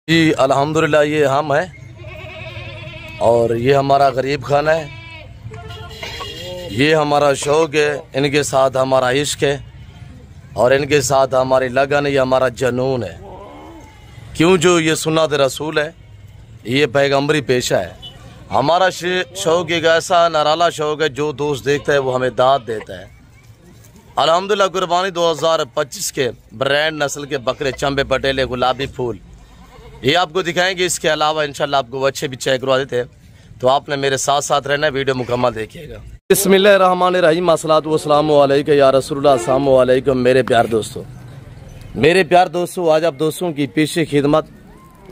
जी अल्हम्दुलिल्लाह ये हम हैं और ये हमारा गरीब खाना है। ये हमारा शौक़ है, इनके साथ हमारा इश्क है और इनके साथ हमारी लगन, ये हमारा जुनून है। क्यों जो ये सुन्नत रसूल है, ये पैगंबरी पेशा है। हमारा शौक़ एक ऐसा नराला शौक़ है, जो दोस्त देखता है वो हमें दाद देता है। अल्हम्दुलिल्लाह कुर्बानी 2025 के ब्रांड नस्ल के बकरे, चंबे पटेले, गुलाबी फूल, ये आपको दिखाएंगे। इसके अलावा इंशाल्लाह आपको अच्छे भी चेक करवा देते हैं, तो आपने मेरे साथ साथ रहना है, वीडियो मुकम्मल देखिएगा। बिस्मिल्लाहिर्रहमानिर्रहीम, अस्सलातु वस्सलामु अलैका या रसूलुल्लाह, अस्सलामु अलैकुम मेरे प्यार दोस्तों। आज आप दोस्तों की पेशे खिदमत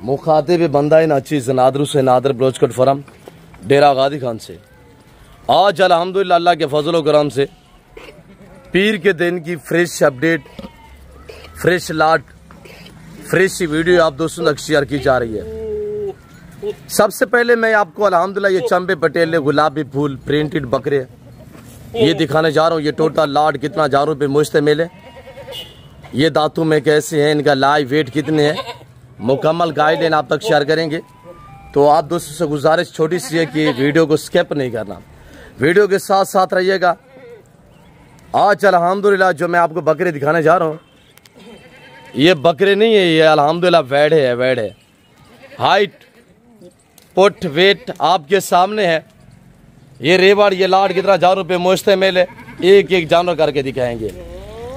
मुखातिब बंदा नाचीज़ नादर से नादर ब्लोचकट फरम डेरा गादी खान से। आज अल्हम्दुलिल्लाह अल्लाह के फजल व करम से पीर के दिन की फ्रेश अपडेट, फ्रेश लाट, फ्रेश वीडियो आप दोस्तों तक शेयर की जा रही है। सबसे पहले मैं आपको अल्हम्दुलिल्लाह ये चंबे पटेले, गुलाबी फूल, प्रिंटेड बकरे ये दिखाने जा रहा हूँ। ये टोटल लाट कितना हजारों पे मुश्तमिल है, ये दांतों में कैसे हैं, इनका लाइव वेट कितने हैं, मुकम्मल गाइडलाइन आप तक शेयर करेंगे। तो आप दोस्तों से गुजारिश छोटी सी है कि वीडियो को स्किप नहीं करना, वीडियो के साथ साथ रहिएगा। आज अल्हम्दुलिल्लाह जो मैं आपको बकरे दिखाने जा रहा हूँ, ये बकरे नहीं है, ये अल्हम्दुलिल्लाह वेड़े है। वेड़े हाइट, पुट, वेट आपके सामने है। ये रेवाड़, ये लाट कितना हजारों पे मुश्तमिल है, एक एक जानवर करके दिखाएंगे।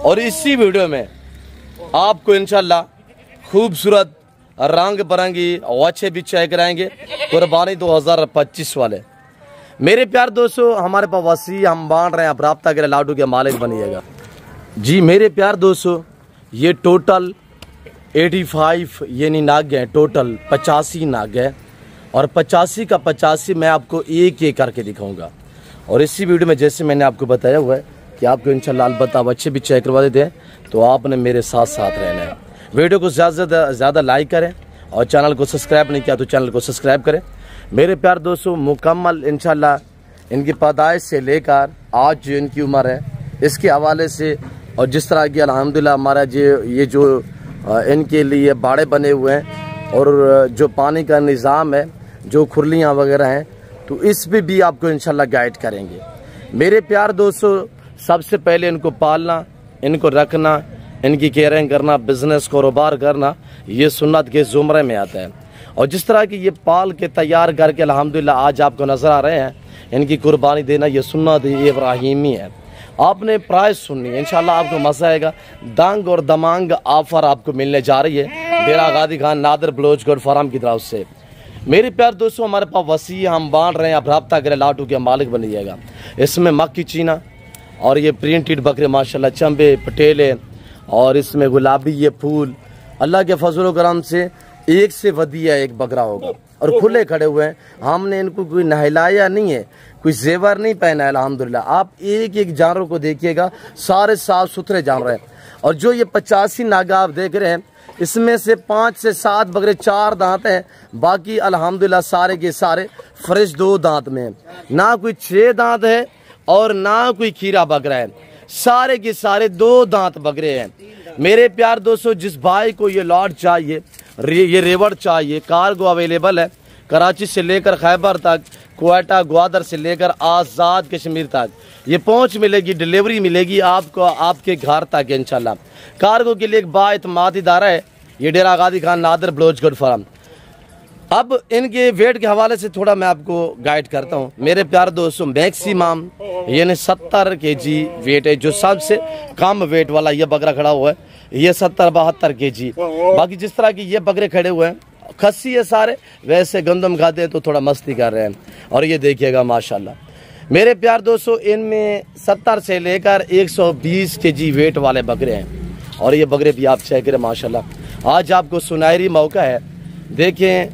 और इसी वीडियो में आपको इंशाल्लाह खूबसूरत रंग बिरंगी अच्छे भी चेक कराएंगे, कुर्बानी 2025 वाले। मेरे प्यार दोस्तों, हमारे पास वसी हम बांट रहे हैं, आप राब्ता करें, लाडू के मालिक बनिएगा। जी मेरे प्यार दोस्तों, ये टोटल 85 यानी नाग है, टोटल 85 नाग है और 85 का 85 मैं आपको एक एक करके दिखाऊंगा। और इसी वीडियो में जैसे मैंने आपको बताया हुआ है कि आपको इंशाल्लाह अलबत्ता बच्चे भी चेक करवा देते हैं, तो आपने मेरे साथ साथ रहना है। वीडियो को ज़्यादा लाइक करें और चैनल को सब्सक्राइब नहीं किया तो चैनल को सब्सक्राइब करें। मेरे प्यार दोस्तों, मुकम्मल इंशाल्लाह इनकी पैदाइश से लेकर आज जो इनकी उम्र है, इसके हवाले से और जिस तरह की अल्हम्दुलिल्लाह हमारा ये जो इनके लिए बाड़े बने हुए हैं और जो पानी का निज़ाम है, जो खुरलियाँ वगैरह हैं, तो इस पे भी आपको इंशाल्लाह गाइड करेंगे। मेरे प्यार दोस्तों, सबसे पहले इनको पालना, इनको रखना, इनकी केयरिंग करना, बिजनेस कारोबार करना, ये सुन्नत के ज़ुमरे में आता है। और जिस तरह की ये पाल के तैयार करके अल्हम्दुलिल्लाह आज आपको नज़र आ रहे हैं, इनकी कुर्बानी देना ये सुन्नत इब्राहिमी है। आपने प्राइस सुननी है, इंशाल्लाह आपको मजा आएगा। दंग और दमांग ऑफर आपको मिलने जा रही है डेरा गादी खान नादर ब्लोचगढ़ फार्म की तरफ से। मेरे प्यार दोस्तों, हमारे पास वसी हम बांट रहे हैं, आप राब्ता करें, लाटू के मालिक बनिएगा। इसमें मक्की चीना और ये प्रिंटेड बकरे माशाल्लाह, चंबे पटेले और इसमें गुलाबी ये फूल, अल्लाह के फजल करम से एक से वधिया एक बकरा होगा और खुले खड़े हुए हैं। हमने इनको कोई नहलाया नहीं है, कोई जेवर नहीं पहना है। अल्हम्दुलिल्लाह आप एक एक जानवर को देखिएगा, सारे साफ सुथरे जानवर हैं। और जो ये 85 नागा आप देख रहे हैं, इसमें से 5 से 7 बकरे 4 दांत हैं, बाकी अल्हम्दुलिल्लाह सारे के सारे फ्रेश 2 दांत में है। ना कोई 6 दांत है और ना कोई खीरा बकरा है, सारे के सारे 2 दांत बकरे हैं। मेरे प्यार दोस्तों, जिस भाई को ये लॉट चाहिए, ये रेवड़ चाहिए, कार्गो अवेलेबल है कराची से लेकर खैबर तक, क्वेटा ग्वादर से लेकर आज़ाद कश्मीर तक ये पहुंच मिलेगी, डिलीवरी मिलेगी आपको आपके घर तक इंशाल्लाह। कार्गो के लिए एक बाएतमाद इदारा है ये डेरा गादी खान नादर ब्लोचगढ़ फार्म। अब इनके वेट के हवाले से थोड़ा मैं आपको गाइड करता हूँ। मेरे प्यार दोस्तों, मैक्सिमम यानी 70 kg वेट है, जो सबसे कम वेट वाला ये बकरा खड़ा हुआ है, ये 70-72 kg। बाकी जिस तरह की ये बकरे खड़े हुए हैं, खस्सी है सारे, वैसे गंदम खाते हैं तो थोड़ा मस्ती कर रहे हैं। और ये देखिएगा माशाल्लाह मेरे प्यार दोस्तों, इनमें 70 से लेकर 120 kg वेट वाले बकरे हैं। और ये बकरे भी आप चेक करें माशाल्लाह। आज आपको सुनहरी मौका है, देखें,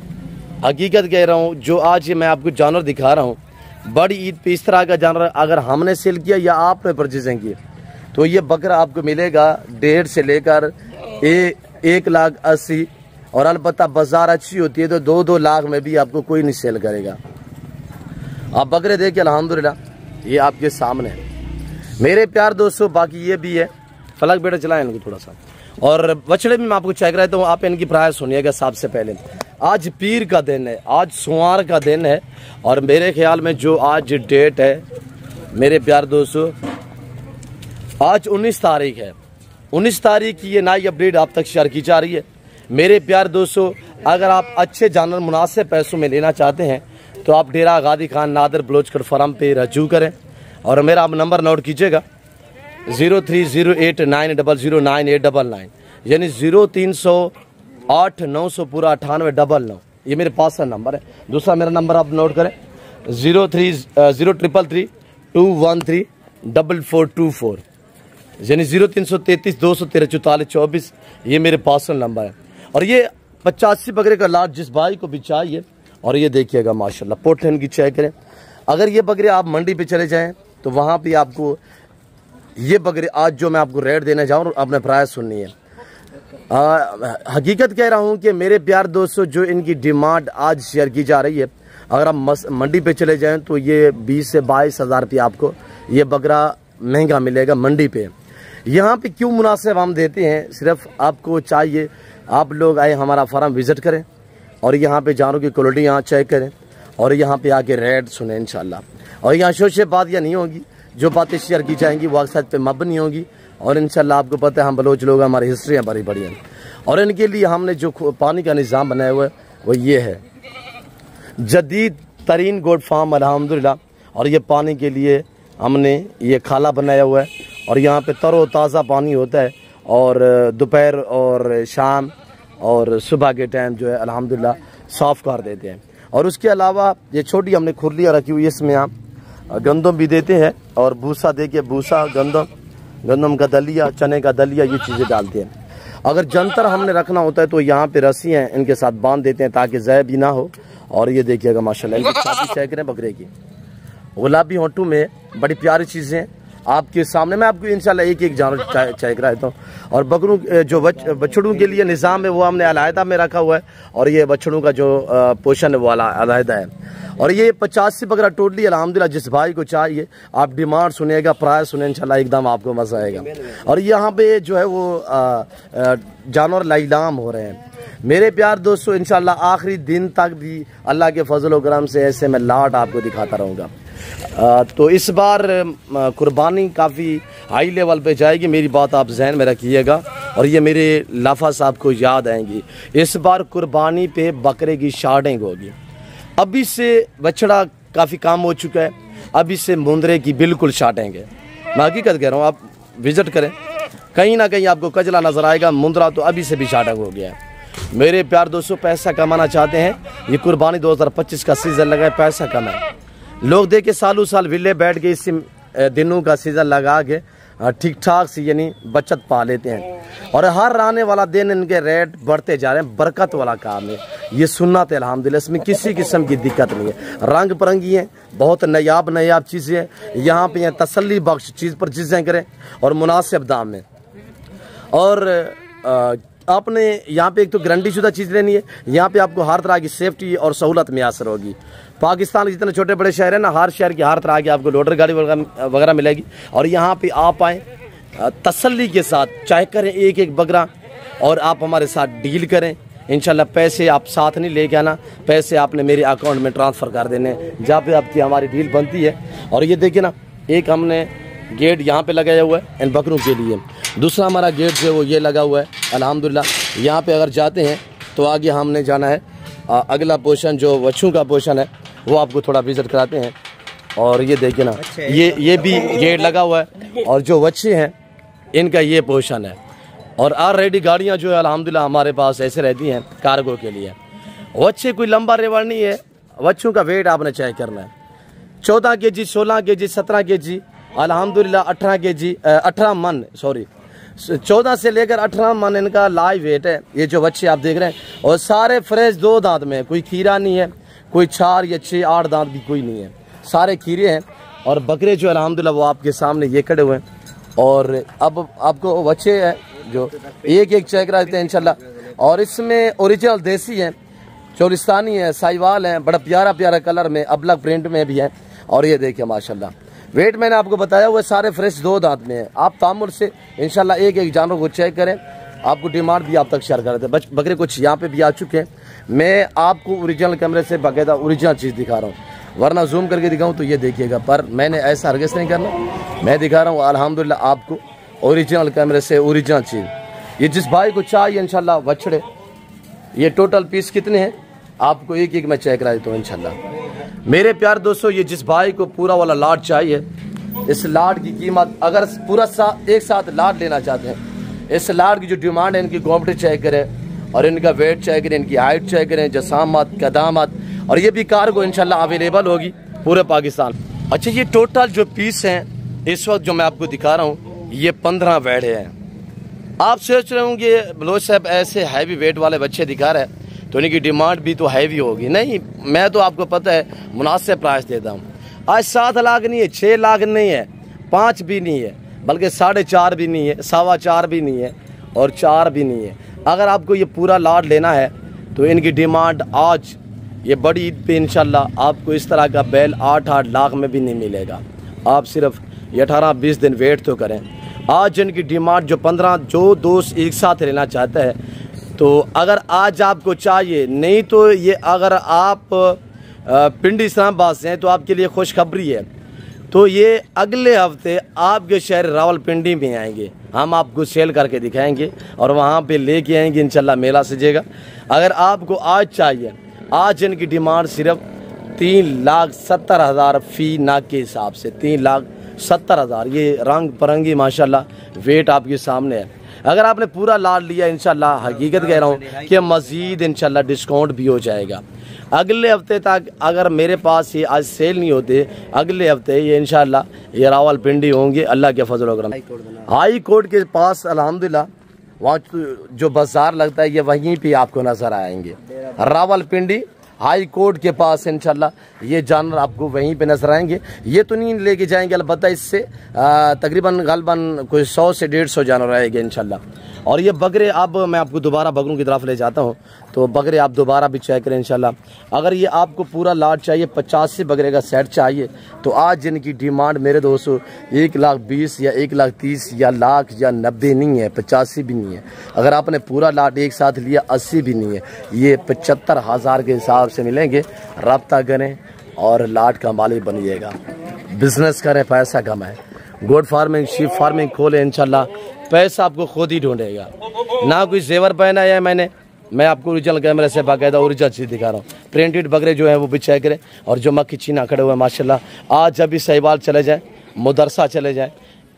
हकीकत कह रहा हूँ, जो आज मैं आपको जानवर दिखा रहा हूँ, बड़ी ईद पे इस तरह का जानवर अगर हमने सेल किया या आपने परचेजिंग की, तो ये बकरा आपको मिलेगा 1.5 से लेकर 1,80,000। और अलबत्ता बाजार अच्छी होती है तो 2-2 लाख में भी आपको कोई नहीं सेल करेगा। आप बकरे देखिए अल्हम्दुलिल्लाह ये आपके सामने है मेरे प्यार दोस्तों। बाकी ये भी है, फलक बेटा चलाएं इनको थोड़ा सा। और बछड़े भी मैं आपको चेक रहता हूँ, आप इनकी प्राइस सुनिएगा। सबसे पहले आज पीर का दिन है, आज सोमवार का दिन है, और मेरे ख्याल में जो आज डेट है मेरे प्यार दोस्तों, आज 19 तारीख है। 19 तारीख की ये नई अपडेट आप तक शेयर की जा रही है। मेरे प्यार दोस्तों, अगर आप अच्छे जानवर मुनासिब पैसों में लेना चाहते हैं तो आप डेरा गादी खान नादर बलोचगढ़ फार्म पे रजू करें। और मेरा आप नंबर नोट कीजिएगा 0308900989, यानी 0308 900 पूरा 9899। ये मेरे पास का नंबर है। दूसरा मेरा नंबर आप नोट करें 0333213424, यानी 0333 213 44 24। ये मेरे पर्सनल नंबर है। और ये 85 बकरे का लाट जिस भाई को भी चाहिए, और ये देखिएगा माशाल्लाह पोठन की चेक करें। अगर ये बकरे आप मंडी पे चले जाएं तो वहाँ पे आपको ये बकरे आज जो मैं आपको रेट देने जाऊँ, अपने प्राइस सुननी है। हकीकत कह रहा हूँ कि मेरे प्यार दोस्तों, जो इनकी डिमांड आज शेयर की जा रही है, अगर आप मंडी पे चले जाएं तो ये 20 से 22 हज़ार रुपये आपको ये बकरा महंगा मिलेगा मंडी पे। यहाँ पे क्यों मुनासिब हम देते हैं, सिर्फ आपको चाहिए आप लोग आए हमारा फार्म विज़िट करें और यहाँ पे जानवरों की क्वालिटी यहाँ चेक करें और यहाँ पे आके रेट सुने इंशाल्लाह। और यहाँ शोशे बात या नहीं होगी, जो बातें शेयर की जाएंगी वो अक्सर पे मबनी होगी। और इंशाल्लाह आपको पता है हम बलोच लोग, हमारी हिस्ट्रियाँ बड़ी बड़ी हैं, और इनके लिए हमने जो पानी का निज़ाम बनाया हुआ है वो ये है, जदीद तरीन गोट फार्म अल्हम्दुलिल्लाह। और ये पानी के लिए हमने ये खाला बनाया हुआ है, और यहाँ पे तरो ताज़ा पानी होता है, और दोपहर और शाम और सुबह के टाइम जो है अल्हम्दुलिल्लाह साफ़ कर देते हैं। और उसके अलावा ये छोटी हमने खुरलियाँ रखी हुई है, इसमें आप गंदम भी देते हैं, और भूसा दे के भूसा, गंदम का दलिया, चने का दलिया, ये चीज़ें डालते हैं। अगर जंतर हमने रखना होता है तो यहाँ पे रस्सी हैं इनके साथ बांध देते हैं ताकि ज़ाय भी ना हो। और ये देखिएगा माशाल्लाह इनकी छाती चेक करें बकरे की, गुलाबी होंठों में बड़ी प्यारी चीज़ें आपके सामने। मैं आपको इंशाल्लाह एक एक जानवर चेक रहता हूँ। और बकरों जो बछड़ों के लिए निज़ाम है वो हमने अलहदा में रखा हुआ है, और ये बछड़ों का जो पोषण है वो अलहदा है। और ये 85 बकरा टोटली अल्हम्दुलिल्लाह जिस भाई को चाहिए आप डिमांड सुनेगा, प्राइस सुने, इंशाल्लाह एकदम आपको मजा आएगा। और यहाँ पे जो है वो जानवर लाइलाम हो रहे हैं मेरे प्यार दोस्तों। इंशाल्लाह आखिरी दिन तक भी अल्लाह के फजल व करम से ऐसे मैं लाट आपको दिखाता रहूँगा। तो इस बार कुर्बानी काफ़ी हाई लेवल पे जाएगी, मेरी बात आप जहन में रखिएगा, और ये मेरे लाफा साहब को याद आएंगी। इस बार कुर्बानी पे बकरे की शार्टिंग होगी। अभी से बछड़ा काफ़ी काम हो चुका है, अभी से मुंदरे की बिल्कुल शार्टिंग है। मैं हकीकत कह रहा हूँ, आप विज़िट करें, कहीं ना कहीं आपको कजला नज़र आएगा। मुंदरा तो अभी से भी शार्टिंग हो गया है। मेरे प्यार दोस्तों, पैसा कमाना चाहते हैं, ये कुर्बानी 2025 का सीज़न लगा है, पैसा कमाए। लोग देखे सालों साल विले बैठ के इस दिनों का सीज़न लगा के ठीक ठाक से यानी बचत पा लेते हैं, और हर आने वाला दिन इनके रेट बढ़ते जा रहे हैं। बरकत वाला काम है, ये सुन्नत है अल्हम्दुलिल्लाह, इसमें किसी किस्म की दिक्कत नहीं है। रंग बिरंगी हैं, बहुत नायाब चीज़ें हैं यहाँ पे, यहाँ तसल्ली बख्श चीज़ पर चीज़ें करें और मुनासिब दाम में। और आपने यहाँ पे एक तो गारंटी शुदा चीज़ लेनी है, यहाँ पे आपको हर तरह की सेफ्टी और सहूलत मैसर होगी। पाकिस्तान के जितने छोटे बड़े शहर हैं ना, हर शहर की हर तरह की आपको लोडर गाड़ी वगैरह मिलेगी। और यहाँ पे आप आएँ तसल्ली के साथ, चाहे करें एक एक बकरा, और आप हमारे साथ डील करें। इंशाल्लाह पैसे आप साथ नहीं लेके आना, पैसे आपने मेरे अकाउंट में ट्रांसफ़र कर देने जहाँ पे आपकी हमारी डील बनती है। और ये देखिए ना, एक हमने गेट यहाँ पे लगाया हुआ है इन बकरों के लिए, दूसरा हमारा गेट जो है वो ये लगा हुआ है अल्हम्दुलिल्लाह। यहाँ पे अगर जाते हैं तो आगे हमने जाना है, अगला पोर्शन जो बच्चों का पोर्शन है वो आपको थोड़ा विजिट कराते हैं। और ये देखिए ना, ये भी गेट लगा हुआ है, और जो बच्चे हैं इनका ये पोर्शन है। और ऑलरेडी गाड़ियाँ जो है अल्हम्दुलिल्लाह हमारे पास ऐसे रहती हैं कार्गो के लिए। बच्चे कोई लंबा रेवड़ नहीं है, बच्चों का वेट आपने चेक करना है। 14 kg, 16 kg, 17 kg, अल्हम्दुलिल्लाह 18 kg, 18 मन, सॉरी 14 से लेकर 18 मन इनका लाइव वेट है। ये जो बच्चे आप देख रहे हैं, और सारे फ्रेश 2 दांत में, कोई खीरा नहीं है, कोई 4 या 6 8 दांत भी कोई नहीं है, सारे खीरे हैं। और बकरे जो अल्हम्दुलिल्लाह वो आपके सामने ये खड़े हुए हैं। और अब आपको बच्चे हैं जो एक एक चेक रहते हैं इंशाल्लाह। और इसमें ओरिजिनल देसी हैं, चोलिस्तानी है, साहिवाल हैं, बड़ा प्यारा प्यारा कलर में, अबलग प्रिंट में भी है। और ये देखिए माशाल्लाह, वेट मैंने आपको बताया हुआ सारे फ्रेश 2 दांत में है। आप तामुल से इंशाल्लाह एक एक जानवर को चेक करें, आपको डिमांड भी आप तक शेयर कर रहे थे। बकरे कुछ यहाँ पे भी आ चुके हैं। मैं आपको ओरिजिनल कैमरे से बाकायदा ओरिजिनल चीज़ दिखा रहा हूँ, वरना जूम करके दिखाऊँ तो ये देखिएगा, पर मैंने ऐसा हरगिज़ नहीं करना। मैं दिखा रहा हूँ अल्हम्दुलिल्लाह आपको ओरिजिनल कैमरे से ओरिजिनल चीज़। ये जिस भाई को चाहिए इंशाल्लाह बछड़े, ये टोटल पीस कितने हैं आपको एक एक मैं चेक करा देता हूँ इंशाल्लाह। मेरे प्यार दोस्तों, ये जिस भाई को पूरा वाला लाट चाहिए, इस लाट की कीमत अगर पूरा एक साथ लाट लेना चाहते हैं, इस लाट की जो डिमांड है, इनकी क्वालिटी चेक करें और इनका वेट चेक करें, इनकी हाइट चेक करें, जसामत कदामत, और ये भी कार्गो इंशाल्लाह अवेलेबल होगी पूरे पाकिस्तान। अच्छा, ये टोटल जो पीस हैं इस वक्त जो मैं आपको दिखा रहा हूँ, ये 15 वेड़े हैं। आप सोच रहे होंगे बलोच साहब ऐसे हैवी वेट वाले बच्चे दिखा रहे हैं तो इनकी डिमांड भी तो हैवी होगी। नहीं, मैं तो आपको पता है मुनासिब प्राइस देता हूँ। आज 7 लाख नहीं है, 6 लाख नहीं है, 5 भी नहीं है, बल्कि 4.5 भी नहीं है, 4.25 भी नहीं है और 4 भी नहीं है। अगर आपको ये पूरा लाट लेना है तो इनकी डिमांड आज ये बड़ी ईद पे इंशाल्लाह आपको इस तरह का बैल 8-8 लाख में भी नहीं मिलेगा। आप सिर्फ ये 18-20 दिन वेट तो करें। आज इनकी डिमांड जो 15 जो दोस्त एक साथ लेना चाहता है, तो अगर आज आपको चाहिए, नहीं तो ये अगर आप पिंडी इस्लामाबाद से हैं तो आपके लिए खुशखबरी है, तो ये अगले हफ्ते आपके शहर रावलपिंडी में आएंगे, हम आपको सेल करके दिखाएंगे और वहाँ पे लेके आएंगे इंशाल्लाह, मेला सजेगा। अगर आपको आज चाहिए, आज इनकी डिमांड सिर्फ 3,70,000 फ़ी नाक के हिसाब से, 3,70,000। ये रंग परंगी माशाल्लाह वेट आपके सामने है। अगर आपने पूरा लाट लिया इंशाल्लाह, हकीकत कह रहा हूँ कि मज़ीद इंशाल्लाह डिस्काउंट भी हो जाएगा। अगले हफ्ते तक अगर मेरे पास ये आज सेल नहीं होते, अगले हफ्ते ये इंशाल्लाह ये रावलपिंडी होंगे अल्लाह के फजल करम। हाई कोर्ट के पास अल्हम्दुलिल्लाह वहाँ जो बाजार लगता है ये वहीं पे आपको नज़र आएंगे। रावलपिंडी हाई कोर्ट के पास इंशाल्लाह ये जानवर आपको वहीं पे नजर आएंगे। ये तो नहीं लेके जाएंगे, अलबत्ता इससे तकरीबन गलबन कोई 100 से 150 जानवर आएंगे इंशाल्लाह। और ये बकरे, अब मैं आपको दोबारा बकरों की तरफ ले जाता हूँ, तो बकरे आप दोबारा भी चेक करें इंशाल्लाह। अगर ये आपको पूरा लाट चाहिए, 85 बकरे का सेट चाहिए, तो आज इनकी डिमांड मेरे दोस्तों 1,20,000 या 1,30,000 या लाख या 90 नहीं है, 85 भी नहीं है। अगर आपने पूरा लाट एक साथ लिया 80 भी नहीं है, ये 75,000 के हिसाब से मिलेंगे। रब्ता करें और लाट का मालिक बनिएगा, बिजनेस करें, पैसा कमाएं, गोट फार्मिंग शीप फार्मिंग खोलें, इंशाल्लाह पैसा आपको खुद ही ढूंढेगा। ना कोई जेवर पहना है मैं आपको ओरिजिनल कैमरे से बाकायदा ओरिजिनल चीज़ दिखा रहा हूँ। प्रिंटेड बकरे जो है वो भी चेक करें, और जो मक्खी चीना खड़े हुए हैं माशाल्लाह, आज जब भी सहीवाल चले जाए, मुदरसा चले जाए,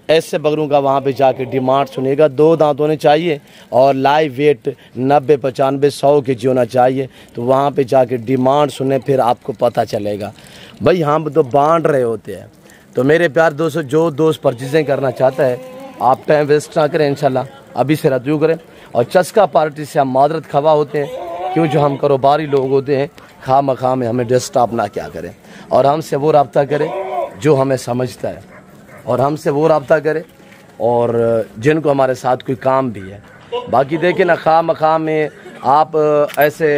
ऐसे बकरों का वहाँ पे जाके डिमांड सुनिएगा। 2 दांत होने चाहिए और लाइव वेट 90, 95, 100 के जी होना चाहिए, तो वहाँ पे जाके डिमांड सुने, फिर आपको पता चलेगा। भाई हम तो बांट रहे होते हैं। तो मेरे प्यार दोस्तों, जो दोस्त परचेजिंग करना चाहता है आप टाइम वेस्ट ना करें, इंशाल्लाह अभी से रद्दू करें। और चस्का पार्टी से हम मादरत खवा होते हैं, क्यों जो हम कारोबारी लोग होते हैं, खा मखा में हमें डिस्टर्ब ना क्या करें, और हमसे वो रब्ता करें जो हमें समझता है, और हमसे वो रब्ता करें और जिनको हमारे साथ कोई काम भी है। बाकी देखिए ना, खा मखा में आप ऐसे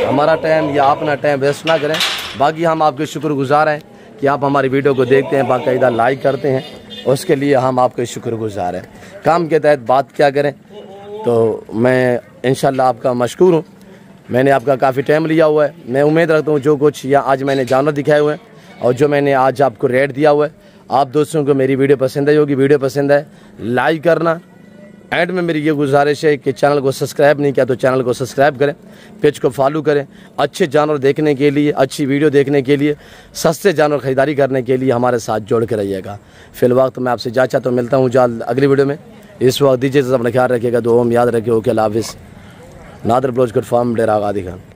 हमारा टाइम या अपना टाइम वेस्ट ना करें। बाकी हम आपके शुक्रगुजार हैं कि आप हमारी वीडियो को देखते हैं, बाकायदा लाइक करते हैं, उसके लिए हम आपके शुक्रगुजार हैं। काम के तहत बात क्या करें, तो मैं इंशाल्लाह आपका मशकूर हूँ। मैंने आपका काफ़ी टाइम लिया हुआ है। मैं उम्मीद रखता हूँ जो कुछ या आज मैंने जानवर दिखाए हुए हैं और जो मैंने आज आपको रेट दिया हुआ है, आप दोस्तों को मेरी वीडियो पसंद आई होगी। वीडियो पसंद है लाइक करना। एंड में मेरी ये गुजारिश है कि चैनल को सब्सक्राइब नहीं किया तो चैनल को सब्सक्राइब करें, पेज को फॉलो करें। अच्छे जानवर देखने के लिए, अच्छी वीडियो देखने के लिए, सस्ते जानवर ख़रीदारी करने के लिए हमारे साथ जोड़ के रहिएगा। फिलवक्त मैं आपसे जा चाहता हूँ, मिलता हूँ जल्द अगली वीडियो में। इस वक्त दीजिए, अपना ख्याल रखिएगा, दुआ में याद रखिए। ओके, अल्लाह हाफिज़। नादर बलोच गुड फार्म डेरा आगादी खान।